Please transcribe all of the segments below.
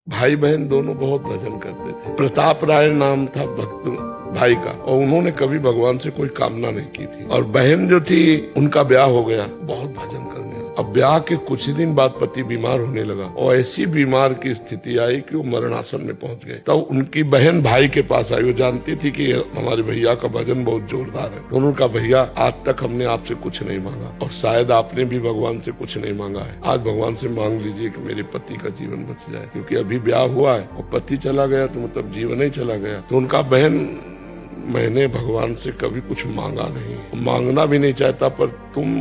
भाई बहन दोनों बहुत भजन करते थे। प्रताप राय नाम था भक्त भाई का, और उन्होंने कभी भगवान से कोई कामना नहीं की थी। और बहन जो थी उनका ब्याह हो गया, बहुत भजन करने। अब ब्याह के कुछ ही दिन बाद पति बीमार होने लगा और ऐसी बीमार की स्थिति आई कि वो मरणासन में पहुंच गए। तब उनकी बहन भाई के पास आई। वो जानती थी कि हमारे भैया का भजन बहुत जोरदार है। उन्होंने कहा, भैया आज तक हमने आपसे कुछ नहीं मांगा और शायद आपने भी भगवान से कुछ नहीं मांगा है। आज भगवान से मांग लीजिए कि मेरे पति का जीवन बच जाए, क्योंकि अभी ब्याह हुआ है और पति चला गया तो मतलब जीवन ही चला गया। तो उनका, बहन मैंने भगवान से कभी कुछ मांगा नहीं, मांगना भी नहीं चाहता, पर तुम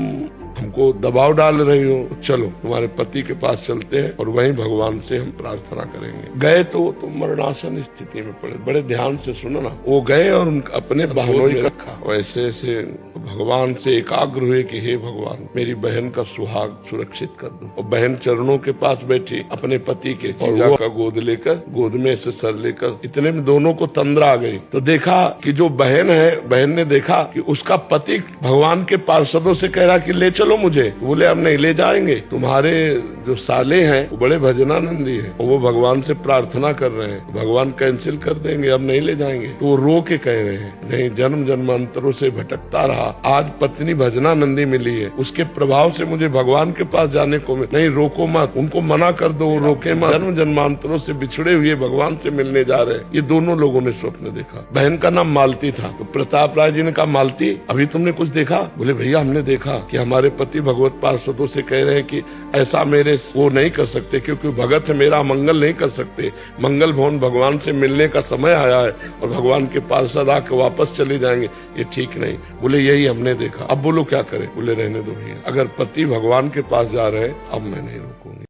हमको दबाव डाल रही हो, चलो तुम्हारे पति के पास चलते हैं और वहीं भगवान से हम प्रार्थना करेंगे। गए तो वो तो मरणासन स्थिति में पड़े। बड़े ध्यान से सुनो ना, वो गए और अपने बहनोई में रखा। वैसे ऐसे भगवान से एकाग्र हुए कि हे भगवान, मेरी बहन का सुहाग सुरक्षित कर दो। और बहन चरणों के पास बैठी अपने पति के, और वो का गोद लेकर, गोद में से सर लेकर, इतने में दोनों को तंद्रा आ गई। तो देखा कि जो बहन है, बहन ने देखा कि उसका पति भगवान के पार्षदों से कह रहा कि ले चलो मुझे। तो बोले, हम नहीं ले जाएंगे, तुम्हारे जो साले हैं वो बड़े भजनानंदी हैं और वो भगवान से प्रार्थना कर रहे हैं, भगवान कैंसिल कर देंगे, अब नहीं ले जाएंगे। तो वो रो के कह रहे हैं, नहीं, जन्म जन्मांतरों से भटकता रहा, आज पत्नी भजनानंदी मिली है, उसके प्रभाव से मुझे भगवान के पास जाने को नहीं, रोको मत, उनको मना कर दो, रोके मत। जन्म जन्मांतरों से बिछड़े हुए भगवान से मिलने जा रहे हैं। ये दोनों लोगों ने स्वप्न देखा। बहन का नाम मालती था। तो प्रताप राय जी ने कहा, मालती, अभी तुमने कुछ देखा? बोले, भैया हमने देखा कि हमारे पति भगवत पार्षदों से कह रहे हैं कि ऐसा मेरे वो नहीं कर सकते, क्योंकि भगत है मेरा, मंगल नहीं कर सकते। मंगल भवन भगवान से मिलने का समय आया है और भगवान के पार्षद आके वापस चले जाएंगे, ये ठीक नहीं। बोले, यही हमने देखा, अब बोलो क्या करें? बोले, रहने दो भैया, अगर पति भगवान के पास जा रहे हैं, अब मैं नहीं रोकूंगी।